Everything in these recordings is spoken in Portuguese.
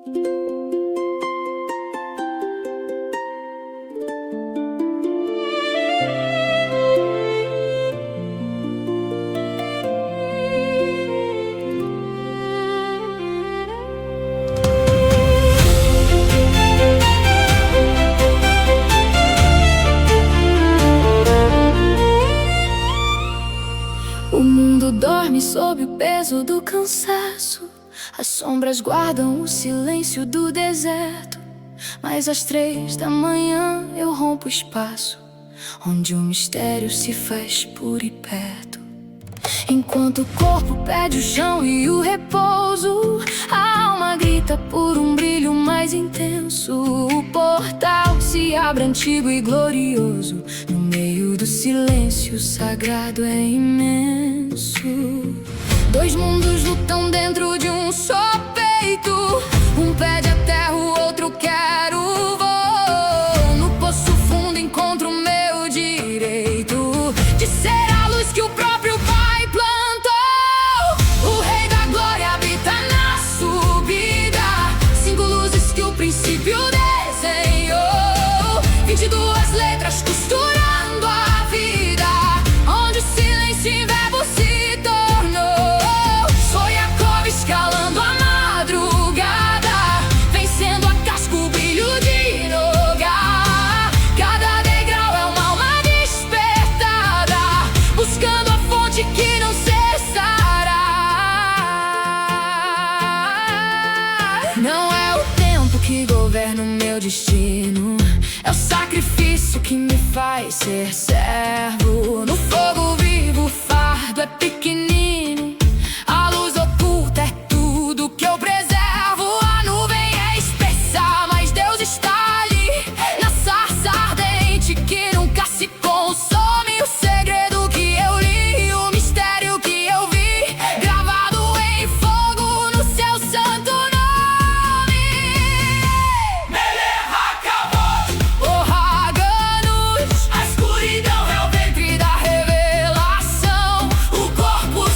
O mundo dorme sob o peso do cansaço. As sombras guardam o silêncio do deserto. Mas às 3 da manhã eu rompo o espaço, onde o mistério se faz puro e perto. Enquanto o corpo pede o chão e o repouso, a alma grita por um brilho mais intenso. O portal se abre antigo e glorioso. No meio do silêncio, o sagrado é imenso. Dois mundos lutam dentro de um só peito. Um pede a terra, o outro quer o voo. No poço fundo encontro o meu direito de ser a luz que o próprio Pai plantou. O Rei da Glória habita na subida. 5 luzes que o princípio desenhou. 22 letras costurando a vida, onde o silêncio em verbo se tornou. Sou Jacob escalando a madrugada, vencendo a casca, o brilho de Nogar. Cada degrau é uma alma despertada, buscando a fonte que não cessará. Não é o tempo que governa o meu destino, é o sacrifício que me faz ser servo. No fogo vivo o fardo é pequenino, a luz oculta é tudo que eu preservo. A nuvem é espessa, mas Deus está ali, na sarça ardente que nunca se consome. O segredo que eu li, o mistério que eu vi, gravado em fogo no seu santo nome. Melech HaKavod, O Haganos, a escuridão é o ventre da revelação. O corpo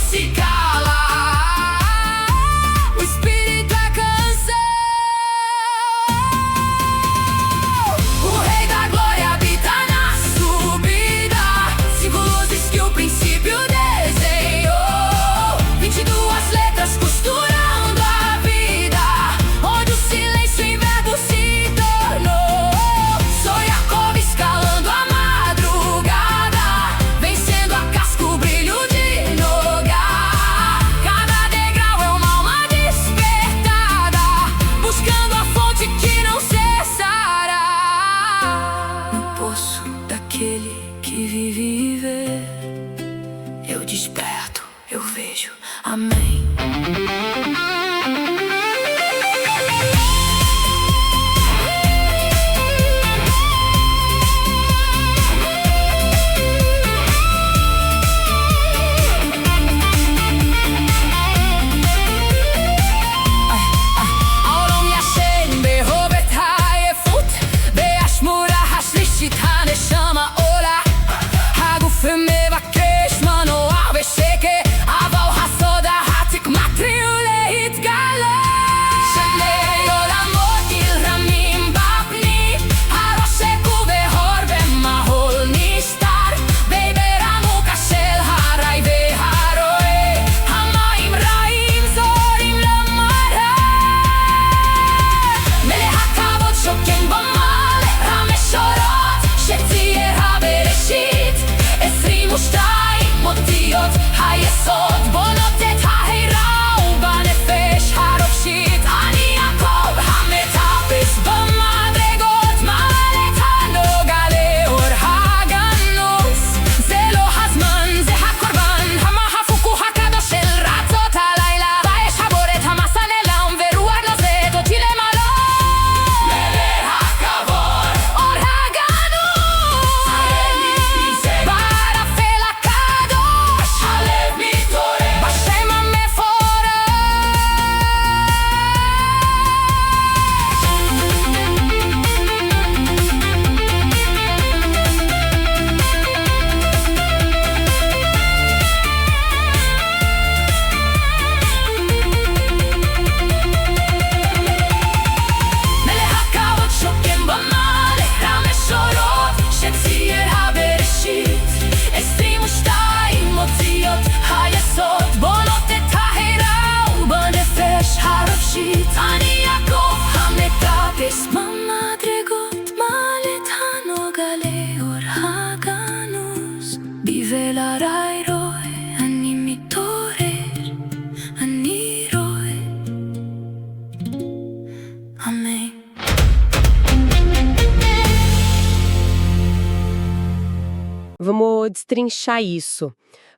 vou destrinchar isso.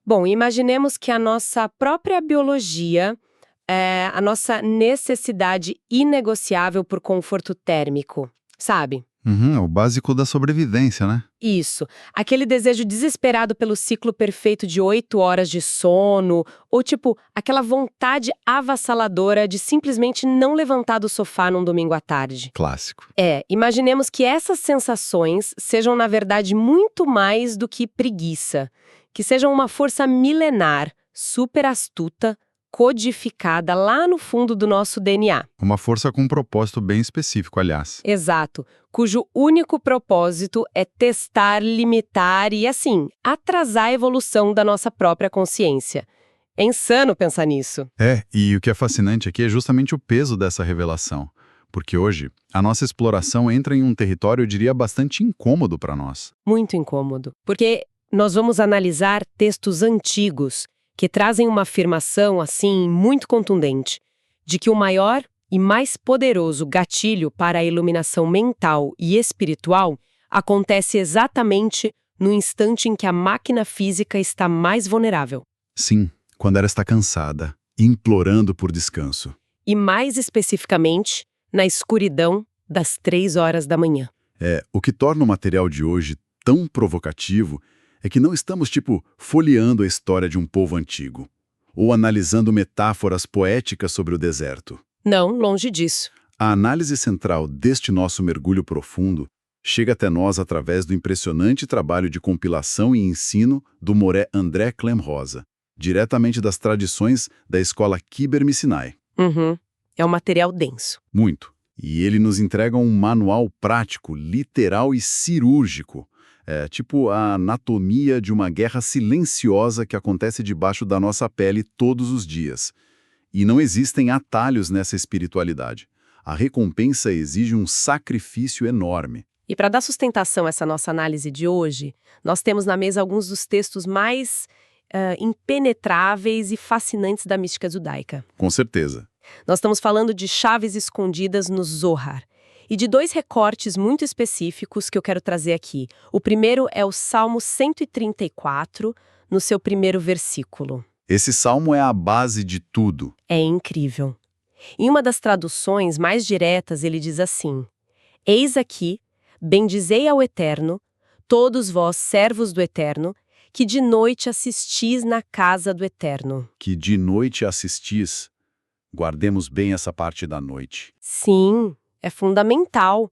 Bom, imaginemos que a nossa própria biologia, a nossa necessidade inegociável por conforto térmico, sabe? O básico da sobrevivência, né? Isso. Aquele desejo desesperado pelo ciclo perfeito de 8 horas de sono, ou tipo, aquela vontade avassaladora de simplesmente não levantar do sofá num domingo à tarde. Clássico. Imaginemos que essas sensações sejam, na verdade, muito mais do que preguiça. Que sejam uma força milenar, super astuta, codificada lá no fundo do nosso DNA. Uma força com um propósito bem específico, aliás. Exato, cujo único propósito é testar, limitar e, assim, atrasar a evolução da nossa própria consciência. É insano pensar nisso. E o que é fascinante aqui é justamente o peso dessa revelação. Porque hoje, a nossa exploração entra em um território, eu diria, bastante incômodo para nós. Muito incômodo. Porque nós vamos analisar textos antigos que trazem uma afirmação, assim, muito contundente, de que o maior e mais poderoso gatilho para a iluminação mental e espiritual acontece exatamente no instante em que a máquina física está mais vulnerável. Sim, quando ela está cansada, implorando por descanso. E mais especificamente, na escuridão das 3 horas da manhã. O que torna o material de hoje tão provocativo é que não estamos, folheando a história de um povo antigo, ou analisando metáforas poéticas sobre o deserto. Não, longe disso. A análise central deste nosso mergulho profundo chega até nós através do impressionante trabalho de compilação e ensino do moré André Clem-Rosa, diretamente das tradições da escola Kiber Sinai. É um material denso. Muito. E ele nos entrega um manual prático, literal e cirúrgico. Tipo a anatomia de uma guerra silenciosa que acontece debaixo da nossa pele todos os dias. E não existem atalhos nessa espiritualidade. A recompensa exige um sacrifício enorme. E para dar sustentação a essa nossa análise de hoje, nós temos na mesa alguns dos textos mais impenetráveis e fascinantes da mística judaica. Com certeza. Nós estamos falando de chaves escondidas no Zohar. E de 2 recortes muito específicos que eu quero trazer aqui. O primeiro é o Salmo 134, no seu primeiro versículo. Esse salmo é a base de tudo. É incrível. Em uma das traduções mais diretas, ele diz assim: Eis aqui, bendizei ao Eterno, todos vós, servos do Eterno, que de noite assistis na casa do Eterno. Que de noite assistis. Guardemos bem essa parte da noite. Sim, é fundamental.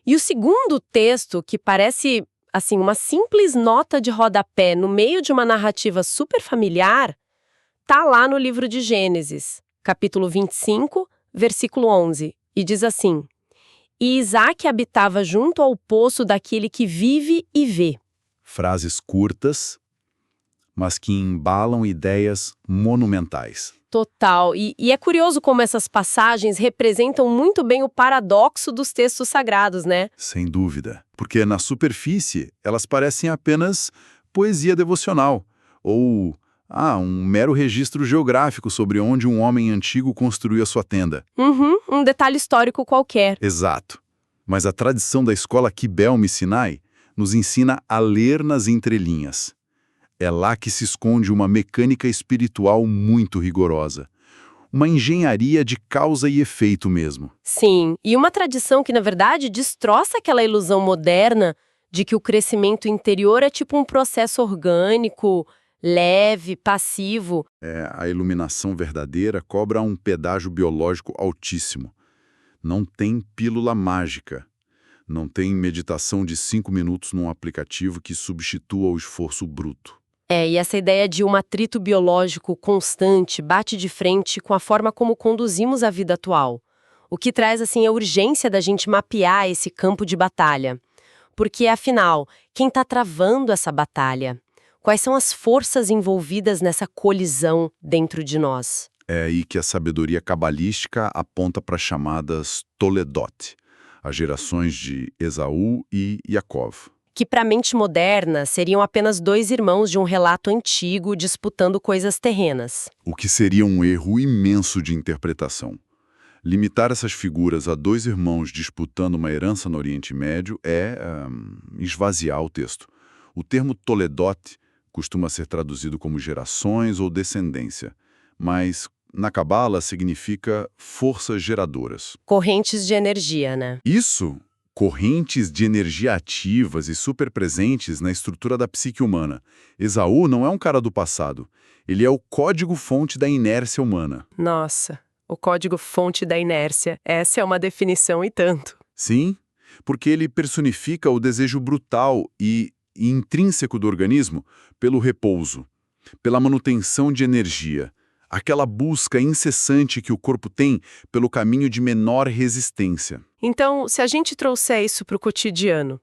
E o segundo texto, que parece, assim, uma simples nota de rodapé no meio de uma narrativa super familiar, tá lá no livro de Gênesis, capítulo 25, versículo 11, e diz assim: E Isaque habitava junto ao poço daquele que vive e vê. Frases curtas, mas que embalam ideias monumentais. Total. E é curioso como essas passagens representam muito bem o paradoxo dos textos sagrados, né? Sem dúvida. Porque na superfície, elas parecem apenas poesia devocional, ou um mero registro geográfico sobre onde um homem antigo construiu a sua tenda. Um detalhe histórico qualquer. Exato. Mas a tradição da escola Kibel Sinai nos ensina a ler nas entrelinhas. É lá que se esconde uma mecânica espiritual muito rigorosa. Uma engenharia de causa e efeito mesmo. Sim, e uma tradição que, na verdade, destroça aquela ilusão moderna de que o crescimento interior é tipo um processo orgânico, leve, passivo. A iluminação verdadeira cobra um pedágio biológico altíssimo. Não tem pílula mágica. Não tem meditação de 5 minutos num aplicativo que substitua o esforço bruto. E essa ideia de um atrito biológico constante bate de frente com a forma como conduzimos a vida atual. O que traz, assim, a urgência da gente mapear esse campo de batalha. Porque, afinal, quem está travando essa batalha? Quais são as forças envolvidas nessa colisão dentro de nós? É aí que a sabedoria cabalística aponta para as chamadas Toledot, as gerações de Esaú e Yaakov. Que para a mente moderna seriam apenas 2 irmãos de um relato antigo disputando coisas terrenas. O que seria um erro imenso de interpretação. Limitar essas figuras a 2 irmãos disputando uma herança no Oriente Médio é esvaziar o texto. O termo Toledot Costuma ser traduzido como gerações ou descendência, mas na Cabala significa forças geradoras. Correntes de energia, né? Isso, correntes de energia ativas e superpresentes na estrutura da psique humana. Esaú não é um cara do passado, ele é o código-fonte da inércia humana. Nossa, o código-fonte da inércia. Essa é uma definição e tanto. Sim, porque ele personifica o desejo brutal e intrínseco do organismo pelo repouso, pela manutenção de energia, aquela busca incessante que o corpo tem pelo caminho de menor resistência. Então, se a gente trouxer isso para o cotidiano,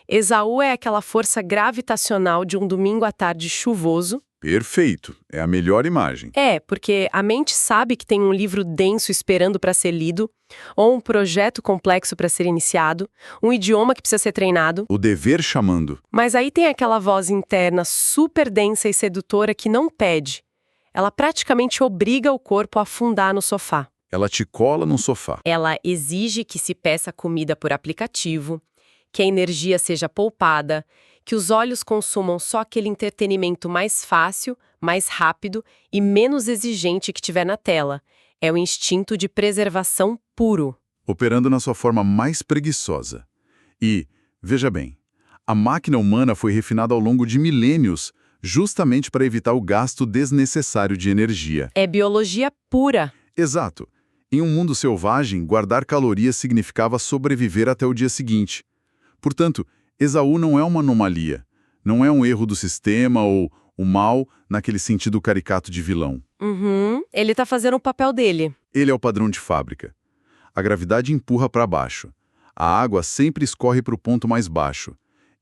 Esaú é aquela força gravitacional de um domingo à tarde chuvoso. Perfeito, é a melhor imagem. É, porque a mente sabe que tem um livro denso esperando para ser lido, ou um projeto complexo para ser iniciado, um idioma que precisa ser treinado. O dever chamando. Mas aí tem aquela voz interna super densa e sedutora que não pede. Ela praticamente obriga o corpo a afundar no sofá. Ela te cola no sofá. Ela exige que se peça comida por aplicativo, que a energia seja poupada, que os olhos consumam só aquele entretenimento mais fácil, mais rápido e menos exigente que tiver na tela. É o instinto de preservação puro. Operando na sua forma mais preguiçosa. E, veja bem, a máquina humana foi refinada ao longo de milênios justamente para evitar o gasto desnecessário de energia. É biologia pura. Exato. Em um mundo selvagem, guardar calorias significava sobreviver até o dia seguinte. Portanto, Esaú não é uma anomalia, não é um erro do sistema ou o mal naquele sentido caricato de vilão. Ele tá fazendo o papel dele. Ele é o padrão de fábrica. A gravidade empurra para baixo. A água sempre escorre para o ponto mais baixo.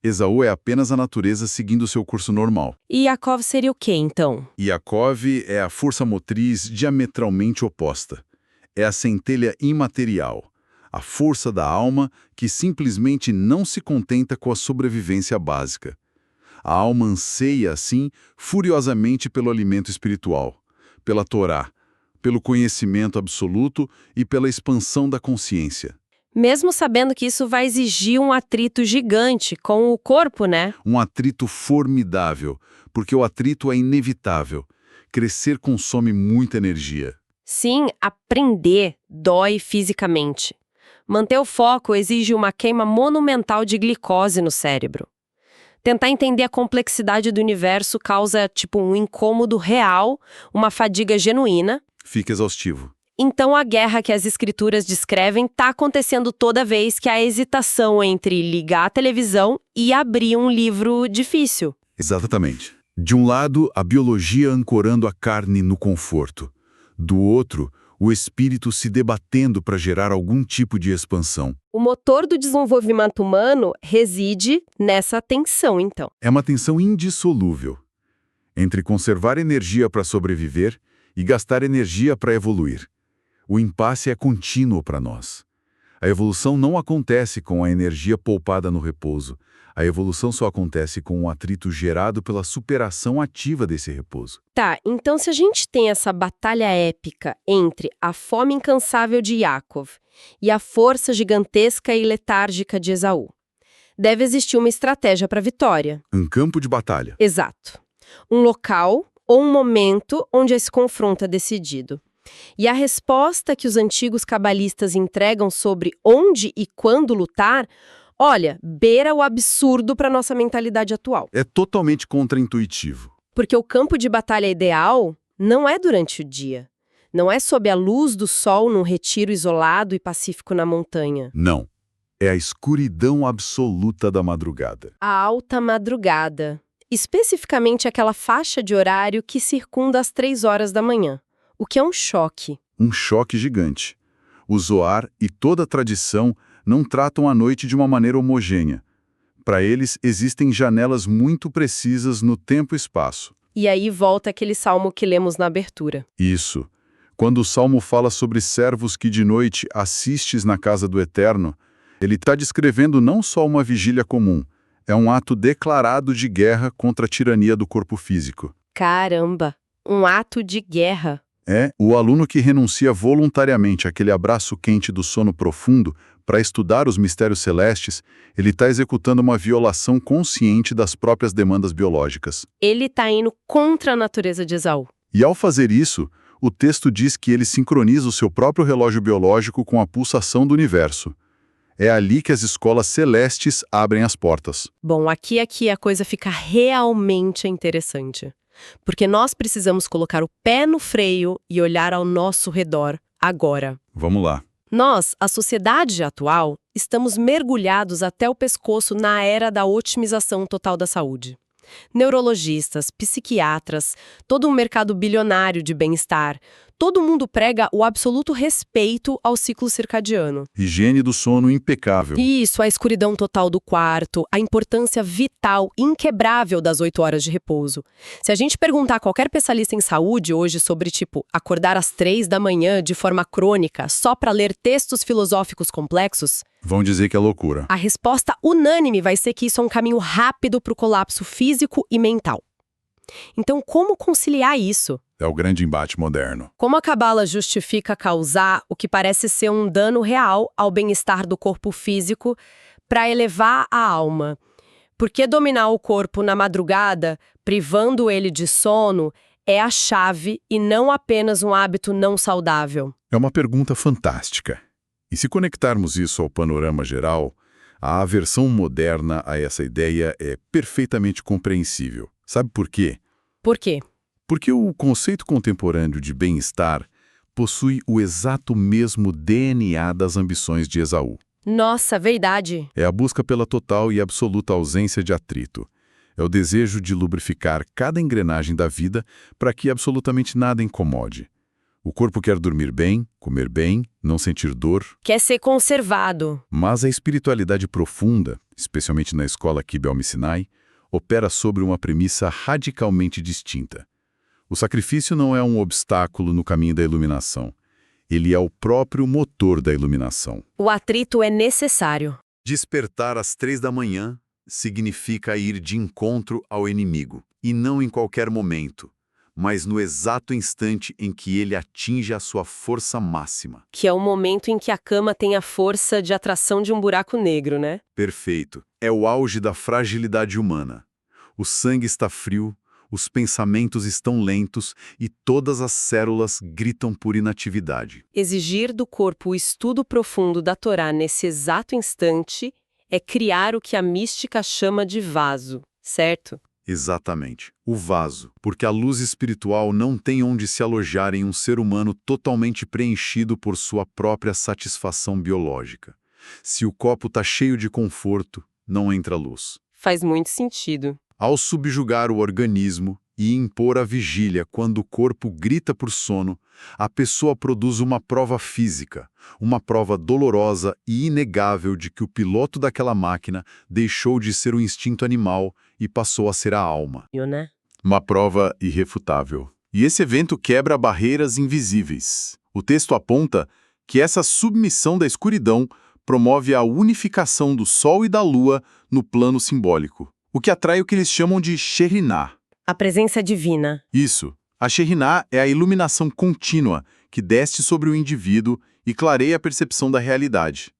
Esaú é apenas a natureza seguindo seu curso normal. E Yaakov seria o quê, então? Yaakov é a força motriz diametralmente oposta. É a centelha imaterial, a força da alma que simplesmente não se contenta com a sobrevivência básica. A alma anseia, assim, furiosamente pelo alimento espiritual, pela Torá, pelo conhecimento absoluto e pela expansão da consciência. Mesmo sabendo que isso vai exigir um atrito gigante com o corpo, né? Um atrito formidável, porque o atrito é inevitável. Crescer consome muita energia. Sim, aprender dói fisicamente. Manter o foco exige uma queima monumental de glicose no cérebro. Tentar entender a complexidade do universo causa, um incômodo real, uma fadiga genuína. Fica exaustivo. Então a guerra que as escrituras descrevem está acontecendo toda vez que há hesitação entre ligar a televisão e abrir um livro difícil. Exatamente. De um lado, a biologia ancorando a carne no conforto. Do outro, o espírito se debatendo para gerar algum tipo de expansão. O motor do desenvolvimento humano reside nessa tensão, então. É uma tensão indissolúvel entre conservar energia para sobreviver e gastar energia para evoluir. O impasse é contínuo para nós. A evolução não acontece com a energia poupada no repouso. A evolução só acontece com o atrito gerado pela superação ativa desse repouso. Tá, então se a gente tem essa batalha épica entre a fome incansável de Yaakov e a força gigantesca e letárgica de Esaú, deve existir uma estratégia para a vitória. Um campo de batalha. Exato. Um local ou um momento onde esse confronto é decidido. E a resposta que os antigos cabalistas entregam sobre onde e quando lutar, olha, beira o absurdo para nossa mentalidade atual. É totalmente contraintuitivo. Porque o campo de batalha ideal não é durante o dia. Não é sob a luz do sol num retiro isolado e pacífico na montanha. Não. É a escuridão absoluta da madrugada. A alta madrugada. Especificamente aquela faixa de horário que circunda as 3 horas da manhã. O que é um choque. Um choque gigante. O Zohar e toda a tradição não tratam a noite de uma maneira homogênea. Para eles, existem janelas muito precisas no tempo e espaço. E aí volta aquele salmo que lemos na abertura. Isso. Quando o salmo fala sobre servos que de noite assistes na casa do Eterno, ele está descrevendo não só uma vigília comum, é um ato declarado de guerra contra a tirania do corpo físico. Caramba! Um ato de guerra. É o aluno que renuncia voluntariamente àquele abraço quente do sono profundo para estudar os mistérios celestes, ele está executando uma violação consciente das próprias demandas biológicas. Ele está indo contra a natureza de Esaú. E ao fazer isso, o texto diz que ele sincroniza o seu próprio relógio biológico com a pulsação do universo. É ali que as escolas celestes abrem as portas. Bom, aqui a coisa fica realmente interessante. Porque nós precisamos colocar o pé no freio e olhar ao nosso redor agora. Vamos lá. Nós, a sociedade atual, estamos mergulhados até o pescoço na era da otimização total da saúde. Neurologistas, psiquiatras, todo um mercado bilionário de bem-estar, todo mundo prega o absoluto respeito ao ciclo circadiano. Higiene do sono impecável. Isso, a escuridão total do quarto, a importância vital, inquebrável das 8 horas de repouso. Se a gente perguntar a qualquer especialista em saúde hoje sobre, acordar às 3 da manhã de forma crônica só para ler textos filosóficos complexos, Vão dizer que é loucura. a resposta unânime vai ser que isso é um caminho rápido para o colapso físico e mental. Então, como conciliar isso? É o grande embate moderno. Como a cabala justifica causar o que parece ser um dano real ao bem-estar do corpo físico para elevar a alma? Por que dominar o corpo na madrugada, privando ele de sono, é a chave e não apenas um hábito não saudável? É uma pergunta fantástica. E se conectarmos isso ao panorama geral, a aversão moderna a essa ideia é perfeitamente compreensível. Sabe por quê? Por quê? Porque o conceito contemporâneo de bem-estar possui o exato mesmo DNA das ambições de Esaú. Nossa, verdade. É a busca pela total e absoluta ausência de atrito. É o desejo de lubrificar cada engrenagem da vida para que absolutamente nada incomode. O corpo quer dormir bem, comer bem, não sentir dor. Quer ser conservado. Mas a espiritualidade profunda, especialmente na escola Kibel Sinai, opera sobre uma premissa radicalmente distinta. O sacrifício não é um obstáculo no caminho da iluminação. Ele é o próprio motor da iluminação. O atrito é necessário. Despertar às 3 da manhã significa ir de encontro ao inimigo, e não em qualquer momento, mas no exato instante em que ele atinge a sua força máxima. Que é o momento em que a cama tem a força de atração de um buraco negro, né? Perfeito. É o auge da fragilidade humana. O sangue está frio, os pensamentos estão lentos e todas as células gritam por inatividade. Exigir do corpo o estudo profundo da Torá nesse exato instante é criar o que a mística chama de vaso, certo? Exatamente. O vaso. Porque a luz espiritual não tem onde se alojar em um ser humano totalmente preenchido por sua própria satisfação biológica. Se o copo está cheio de conforto, não entra luz. Faz muito sentido. Ao subjugar o organismo e impor a vigília quando o corpo grita por sono, a pessoa produz uma prova física, uma prova dolorosa e inegável de que o piloto daquela máquina deixou de ser o instinto animal e passou a ser a alma. Né? Uma prova irrefutável. E esse evento quebra barreiras invisíveis. O texto aponta que essa submissão da escuridão promove a unificação do Sol e da Lua no plano simbólico, o que atrai o que eles chamam de Shekhinah. A presença divina. Isso. A Shekhinah é a iluminação contínua que desce sobre o indivíduo e clareia a percepção da realidade.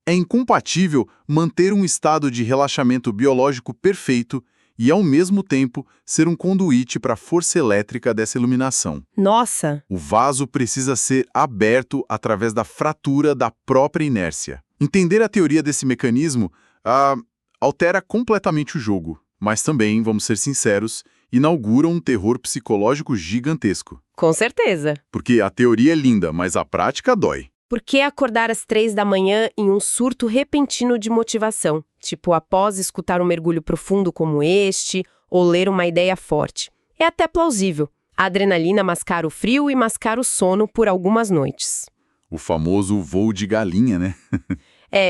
É incompatível manter um estado de relaxamento biológico perfeito e, ao mesmo tempo, ser um conduíte para a força elétrica dessa iluminação. Nossa! O vaso precisa ser aberto através da fratura da própria inércia. Entender a teoria desse mecanismo altera completamente o jogo, mas também, vamos ser sinceros, inaugura um terror psicológico gigantesco. Com certeza. Porque a teoria é linda, mas a prática dói. Por que acordar às 3 da manhã em um surto repentino de motivação? Após escutar um mergulho profundo como este, ou ler uma ideia forte. É até plausível. A adrenalina mascara o frio e mascara o sono por algumas noites. O famoso voo de galinha, né?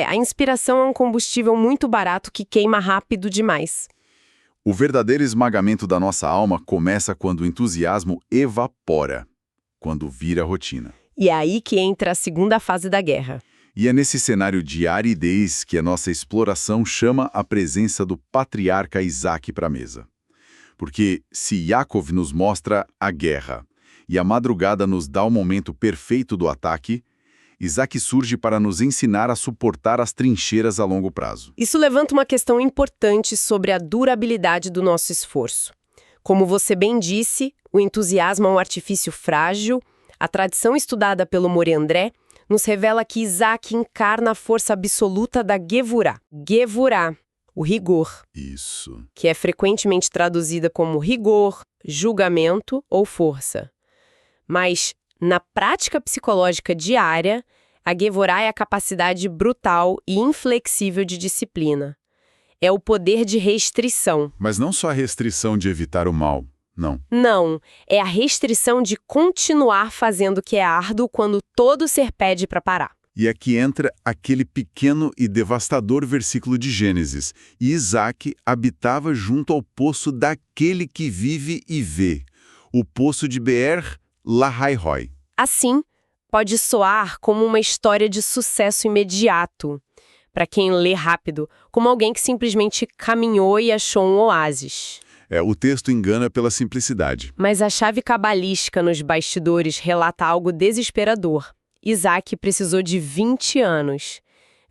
A inspiração é um combustível muito barato que queima rápido demais. O verdadeiro esmagamento da nossa alma começa quando o entusiasmo evapora, quando vira rotina. E é aí que entra a segunda fase da guerra. E é nesse cenário de aridez que a nossa exploração chama a presença do patriarca Isaac para a mesa. Porque se Yaakov nos mostra a guerra e a madrugada nos dá o momento perfeito do ataque, Isaac surge para nos ensinar a suportar as trincheiras a longo prazo. Isso levanta uma questão importante sobre a durabilidade do nosso esforço. Como você bem disse, o entusiasmo é um artifício frágil. A tradição estudada pelo Mori André nos revela que Isaac encarna a força absoluta da Gevurah. Gevurah, o rigor. Isso. Que é frequentemente traduzida como rigor, julgamento ou força. Mas, na prática psicológica diária, a Gevurah é a capacidade brutal e inflexível de disciplina. É o poder de restrição. Mas não só a restrição de evitar o mal, não. Não, é a restrição de continuar fazendo o que é árduo quando todo ser pede para parar. E aqui entra aquele pequeno e devastador versículo de Gênesis. E Isaac habitava junto ao poço daquele que vive e vê, o poço de Beer Lahai-Roi. Assim, pode soar como uma história de sucesso imediato, para quem lê rápido, como alguém que simplesmente caminhou e achou um oásis. O texto engana pela simplicidade. Mas a chave cabalística nos bastidores relata algo desesperador. Isaac precisou de 20 anos.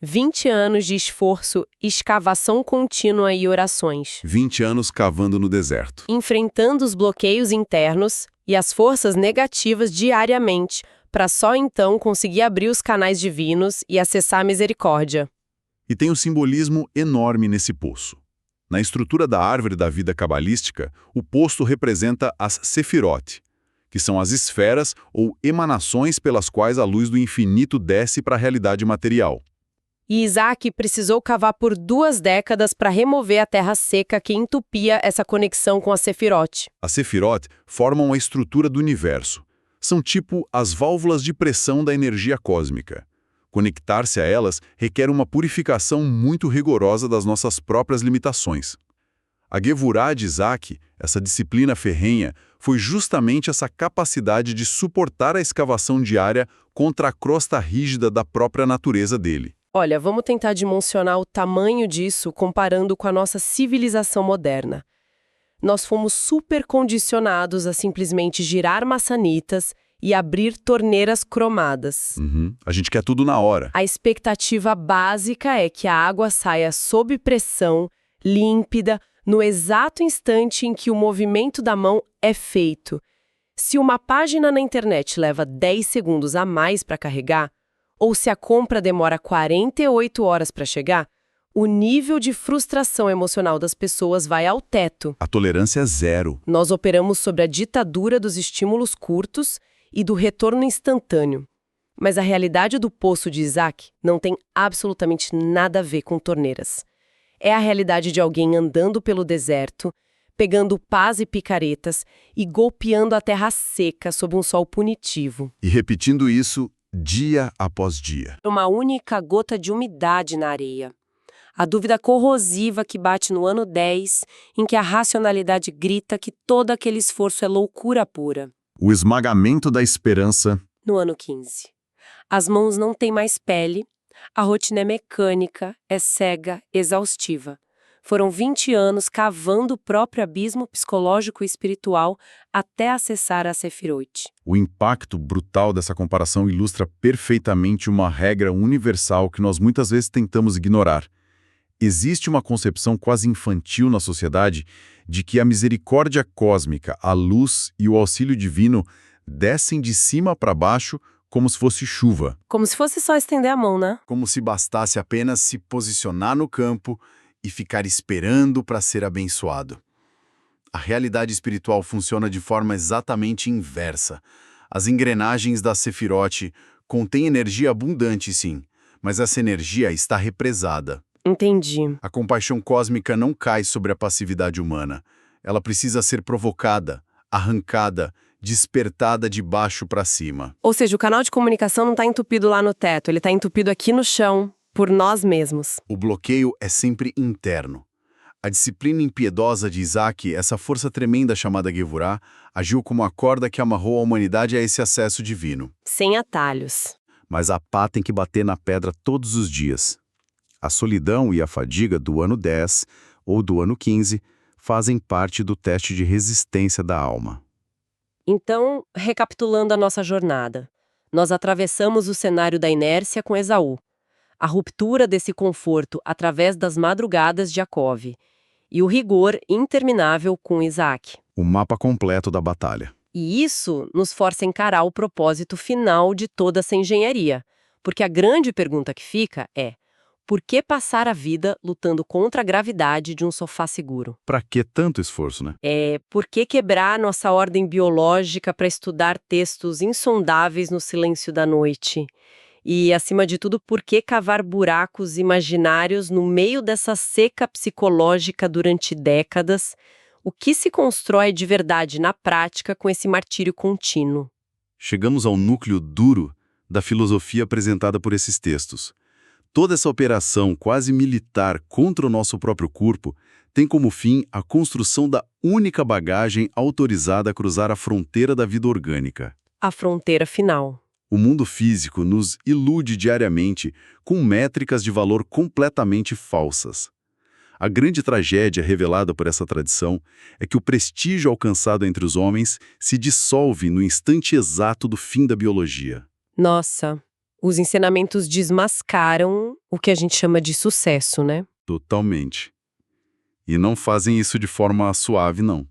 20 anos de esforço, escavação contínua e orações. 20 anos cavando no deserto. Enfrentando os bloqueios internos e as forças negativas diariamente, para só então conseguir abrir os canais divinos e acessar a misericórdia. E tem um simbolismo enorme nesse poço. Na estrutura da árvore da vida cabalística, o poço representa as Sefirot, que são as esferas ou emanações pelas quais a luz do infinito desce para a realidade material. E Isaac precisou cavar por 2 décadas para remover a terra seca que entupia essa conexão com a Sefirot. As Sefirot formam a estrutura do universo. São tipo as válvulas de pressão da energia cósmica. Conectar-se a elas requer uma purificação muito rigorosa das nossas próprias limitações. A Gevurah de Isaac, essa disciplina ferrenha, foi justamente essa capacidade de suportar a escavação diária contra a crosta rígida da própria natureza dele. Olha, vamos tentar dimensionar o tamanho disso comparando com a nossa civilização moderna. Nós fomos super condicionados a simplesmente girar maçanitas e abrir torneiras cromadas. A gente quer tudo na hora. A expectativa básica é que a água saia sob pressão, límpida, no exato instante em que o movimento da mão é feito. Se uma página na internet leva 10 segundos a mais para carregar, ou se a compra demora 48 horas para chegar, o nível de frustração emocional das pessoas vai ao teto. A tolerância é zero. Nós operamos sobre a ditadura dos estímulos curtos e do retorno instantâneo. Mas a realidade do poço de Isaac não tem absolutamente nada a ver com torneiras. É a realidade de alguém andando pelo deserto, pegando pás e picaretas e golpeando a terra seca sob um sol punitivo. E repetindo isso dia após dia. Uma única gota de umidade na areia. A dúvida corrosiva que bate no ano 10, em que a racionalidade grita que todo aquele esforço é loucura pura. O esmagamento da esperança. No ano 15. As mãos não têm mais pele, a rotina é mecânica, é cega, exaustiva. Foram 20 anos cavando o próprio abismo psicológico e espiritual até acessar a Sefirot. O impacto brutal dessa comparação ilustra perfeitamente uma regra universal que nós muitas vezes tentamos ignorar. Existe uma concepção quase infantil na sociedade de que a misericórdia cósmica, a luz e o auxílio divino descem de cima para baixo como se fosse chuva. Como se fosse só estender a mão, né? Como se bastasse apenas se posicionar no campo e ficar esperando para ser abençoado. A realidade espiritual funciona de forma exatamente inversa. As engrenagens da Sefirot contêm energia abundante, sim, mas essa energia está represada. Entendi. A compaixão cósmica não cai sobre a passividade humana. Ela precisa ser provocada, arrancada, despertada de baixo para cima. Ou seja, o canal de comunicação não está entupido lá no teto, ele está entupido aqui no chão, por nós mesmos. O bloqueio é sempre interno. A disciplina impiedosa de Isaac, essa força tremenda chamada Gevurah, agiu como a corda que amarrou a humanidade a esse acesso divino. Sem atalhos. Mas a pá tem que bater na pedra todos os dias. A solidão e a fadiga do ano 10 ou do ano 15 fazem parte do teste de resistência da alma. Então, recapitulando a nossa jornada, nós atravessamos o cenário da inércia com Esaú, a ruptura desse conforto através das madrugadas de Jacove e o rigor interminável com Isaac. O mapa completo da batalha. E isso nos força a encarar o propósito final de toda essa engenharia, porque a grande pergunta que fica é: por que passar a vida lutando contra a gravidade de um sofá seguro? Pra que tanto esforço, né? Por que quebrar nossa ordem biológica para estudar textos insondáveis no silêncio da noite? E, acima de tudo, por que cavar buracos imaginários no meio dessa seca psicológica durante décadas? O que se constrói de verdade na prática com esse martírio contínuo? Chegamos ao núcleo duro da filosofia apresentada por esses textos. Toda essa operação quase militar contra o nosso próprio corpo tem como fim a construção da única bagagem autorizada a cruzar a fronteira da vida orgânica. A fronteira final. O mundo físico nos ilude diariamente com métricas de valor completamente falsas. A grande tragédia revelada por essa tradição é que o prestígio alcançado entre os homens se dissolve no instante exato do fim da biologia. Nossa, os ensinamentos desmascaram o que a gente chama de sucesso, né? Totalmente. E não fazem isso de forma suave, não.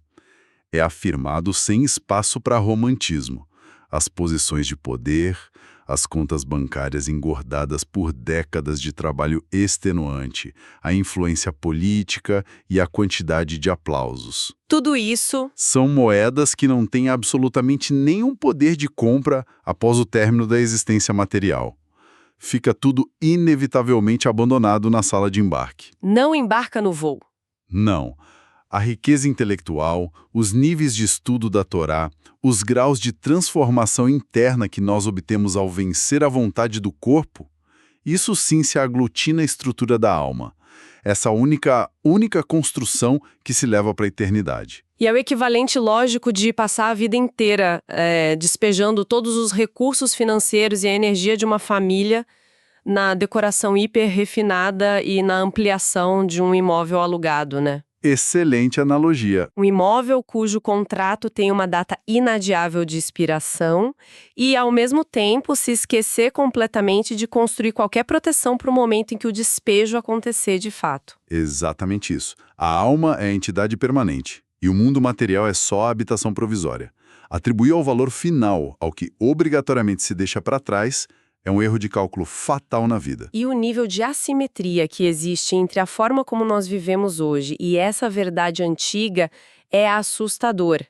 É afirmado sem espaço para romantismo. As posições de poder, as contas bancárias engordadas por décadas de trabalho extenuante, a influência política e a quantidade de aplausos. Tudo isso São moedas que não têm absolutamente nenhum poder de compra após o término da existência material. Fica tudo inevitavelmente abandonado na sala de embarque. não embarca no voo. Não. A riqueza intelectual, os níveis de estudo da Torá, os graus de transformação interna que nós obtemos ao vencer a vontade do corpo, isso sim se aglutina à estrutura da alma. Essa única construção que se leva para a eternidade. E é o equivalente lógico de passar a vida inteira despejando todos os recursos financeiros e a energia de uma família na decoração hiper refinada e na ampliação de um imóvel alugado, né? Excelente analogia. Um imóvel cujo contrato tem uma data inadiável de expiração e, ao mesmo tempo, se esquecer completamente de construir qualquer proteção para o momento em que o despejo acontecer de fato. Exatamente isso. A alma é a entidade permanente e o mundo material é só a habitação provisória. Atribuir ao valor final ao que obrigatoriamente se deixa para trás é um erro de cálculo fatal na vida. E o nível de assimetria que existe entre a forma como nós vivemos hoje e essa verdade antiga é assustador.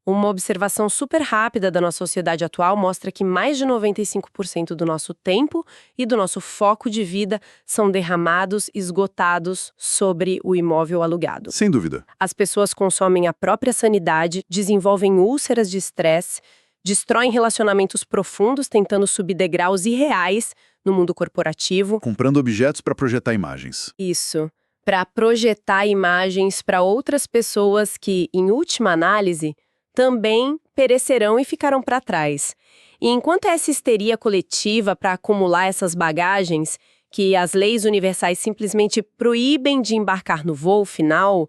Uma observação super rápida da nossa sociedade atual mostra que mais de 95% do nosso tempo e do nosso foco de vida são derramados, esgotados sobre o imóvel alugado. Sem dúvida. As pessoas consomem a própria sanidade, desenvolvem úlceras de estresse, destroem relacionamentos profundos tentando subir degraus irreais no mundo corporativo. Comprando objetos para projetar imagens. Isso, para projetar imagens para outras pessoas que, em última análise, também perecerão e ficarão para trás. E enquanto essa histeria coletiva para acumular essas bagagens, que as leis universais simplesmente proíbem de embarcar no voo final,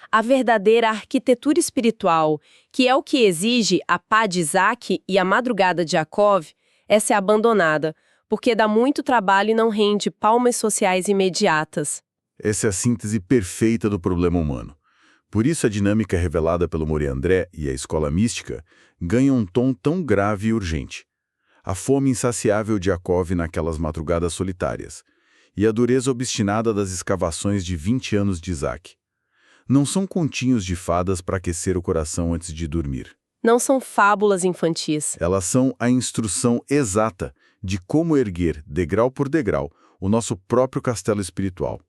a verdadeira arquitetura espiritual, que é o que exige a pá de Isaac e a madrugada de Jacov, essa é abandonada, porque dá muito trabalho e não rende palmas sociais imediatas. Essa é a síntese perfeita do problema humano. Por isso a dinâmica revelada pelo Mori André e a escola mística ganha um tom tão grave e urgente. A fome insaciável de Jacov naquelas madrugadas solitárias e a dureza obstinada das escavações de 20 anos de Isaac. Não são continhos de fadas para aquecer o coração antes de dormir. Não são fábulas infantis. Elas são a instrução exata de como erguer, degrau por degrau, o nosso próprio castelo espiritual.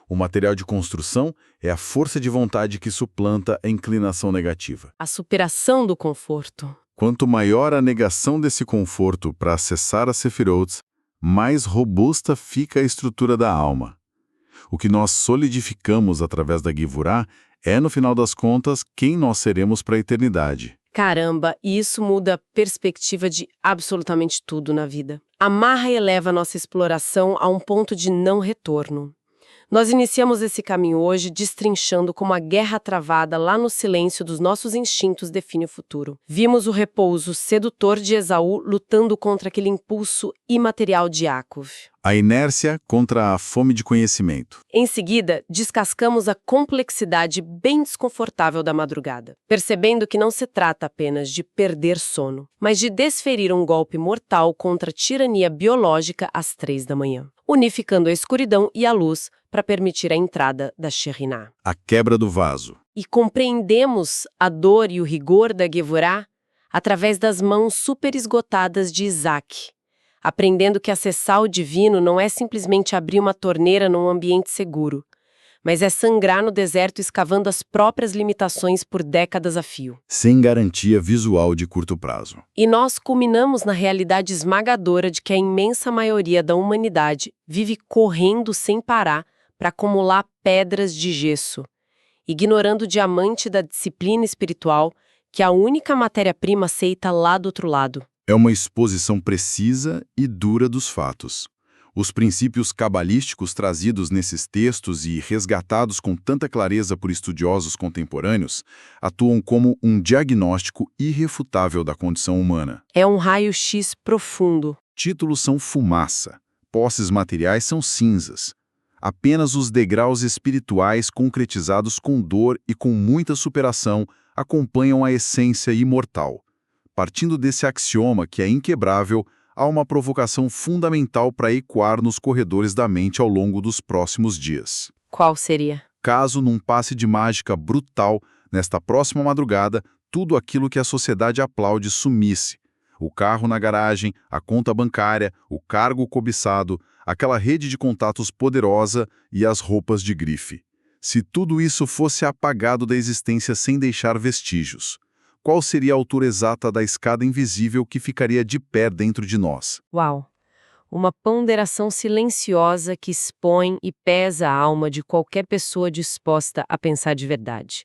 O material de construção é a força de vontade que suplanta a inclinação negativa. A superação do conforto. Quanto maior a negação desse conforto para acessar a Sefirot, mais robusta fica a estrutura da alma. O que nós solidificamos através da Givurá é, no final das contas, quem nós seremos para a eternidade. Caramba, e isso muda a perspectiva de absolutamente tudo na vida. Amarra e eleva nossa exploração a um ponto de não retorno. Nós iniciamos esse caminho hoje destrinchando como a guerra travada lá no silêncio dos nossos instintos define o futuro. Vimos o repouso sedutor de Esaú lutando contra aquele impulso imaterial de Yaakov. A inércia contra a fome de conhecimento. Em seguida, descascamos a complexidade bem desconfortável da madrugada, percebendo que não se trata apenas de perder sono, mas de desferir um golpe mortal contra a tirania biológica às 3 da manhã, unificando a escuridão e a luz para permitir a entrada da Shekhinah. A quebra do vaso. E compreendemos a dor e o rigor da Gevurah através das mãos super esgotadas de Isaac, aprendendo que acessar o divino não é simplesmente abrir uma torneira num ambiente seguro, mas é sangrar no deserto escavando as próprias limitações por décadas a fio. Sem garantia visual de curto prazo. E nós culminamos na realidade esmagadora de que a imensa maioria da humanidade vive correndo sem parar para acumular pedras de gesso, ignorando o diamante da disciplina espiritual, que é a única matéria-prima aceita lá do outro lado. É uma exposição precisa e dura dos fatos. Os princípios cabalísticos trazidos nesses textos e resgatados com tanta clareza por estudiosos contemporâneos atuam como um diagnóstico irrefutável da condição humana. É um raio-x profundo. Títulos são fumaça, posses materiais são cinzas. Apenas os degraus espirituais concretizados com dor e com muita superação acompanham a essência imortal. Partindo desse axioma que é inquebrável, há uma provocação fundamental para ecoar nos corredores da mente ao longo dos próximos dias. Qual seria? Caso, num passe de mágica brutal, nesta próxima madrugada, tudo aquilo que a sociedade aplaude sumisse. O carro na garagem, a conta bancária, o cargo cobiçado, aquela rede de contatos poderosa e as roupas de grife. Se tudo isso fosse apagado da existência sem deixar vestígios, qual seria a altura exata da escada invisível que ficaria de pé dentro de nós? Uau! Uma ponderação silenciosa que expõe e pesa a alma de qualquer pessoa disposta a pensar de verdade.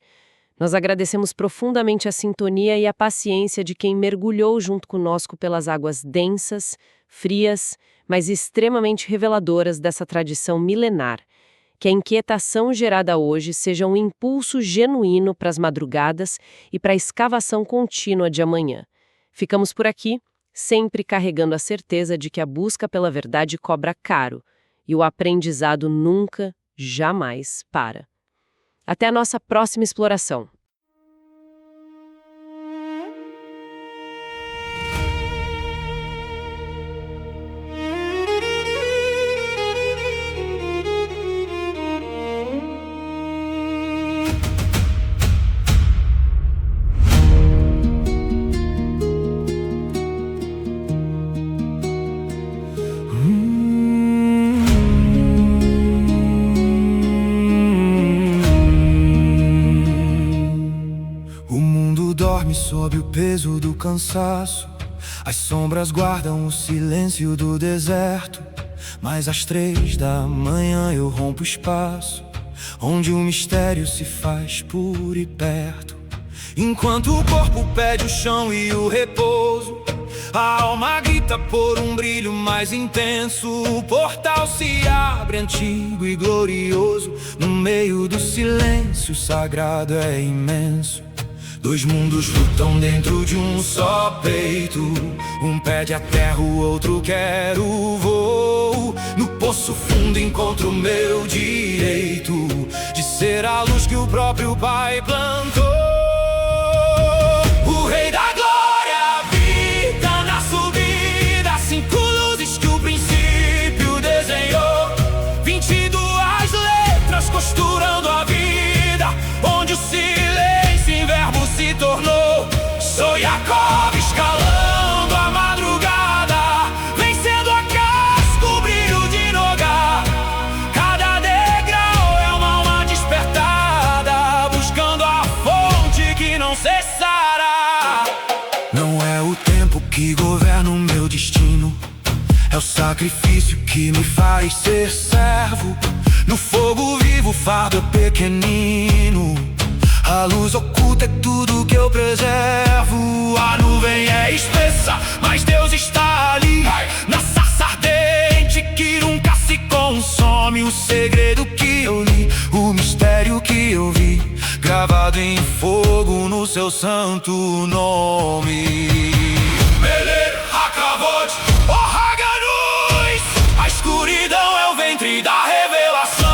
Nós agradecemos profundamente a sintonia e a paciência de quem mergulhou junto conosco pelas águas densas, frias, mas extremamente reveladoras dessa tradição milenar. Que a inquietação gerada hoje seja um impulso genuíno para as madrugadas e para a escavação contínua de amanhã. Ficamos por aqui, sempre carregando a certeza de que a busca pela verdade cobra caro e o aprendizado nunca, jamais para. Até a nossa próxima exploração. Sob o peso do cansaço, as sombras guardam o silêncio do deserto. Mas às 3 da manhã eu rompo o espaço, onde o mistério se faz puro e perto. Enquanto o corpo pede o chão e o repouso, a alma grita por um brilho mais intenso. O portal se abre antigo e glorioso, no meio do silêncio, o sagrado é imenso. 2 mundos lutam dentro de um só peito. Um pede a terra, o outro quer o voo. No poço fundo encontro o meu direito de ser a luz que o próprio Pai plantou. O Rei da Glória habita na subida, 5 luzes que o princípio desenhou. 22 letras costurando a vida, onde o silêncio em verbo se tornou. Sou Yaakov escalando a madrugada, vencendo a casca, o brilho de Nogar. Cada degrau é uma alma despertada, buscando a fonte que não cessará. Não é o tempo que governa o meu destino, é o sacrifício que me faz ser servo. No fogo vivo o fardo é pequenino, a luz oculta é tudo que eu preservo. A nuvem é espessa, mas Deus está ali, na sarça ardente que nunca se consome. O segredo que em fogo no seu santo nome. Meler Hakavod, o Haganus, a escuridão é o ventre da revelação.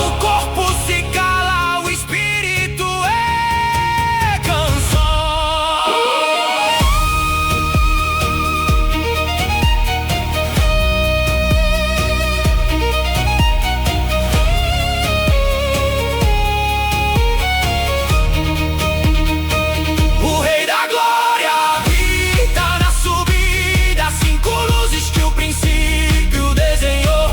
O corpo se cala, o espírito é canção. O Rei da Glória habita na subida, 5 luzes que o princípio desenhou,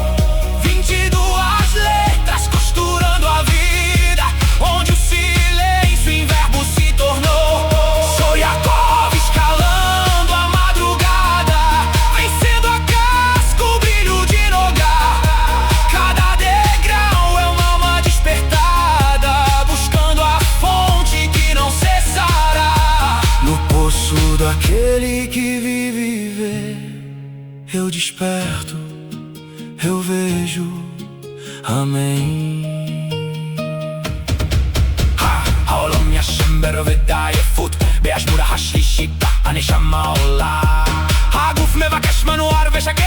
22 letras costurando a vida, onde o silêncio em verbo se tornou. Sou Yaakov escalando a madrugada, vencendo a casca, o brilho de Nogar. Cada degrau é uma alma despertada, buscando a fonte que não cessará. No poço daquele que vive e vê, eu desperto, eu vejo. Amém. העולם ישן ברובדה עייפות, באשמורה השלישית, הנשמה עולה. הגוף מבקש מנוער ושקט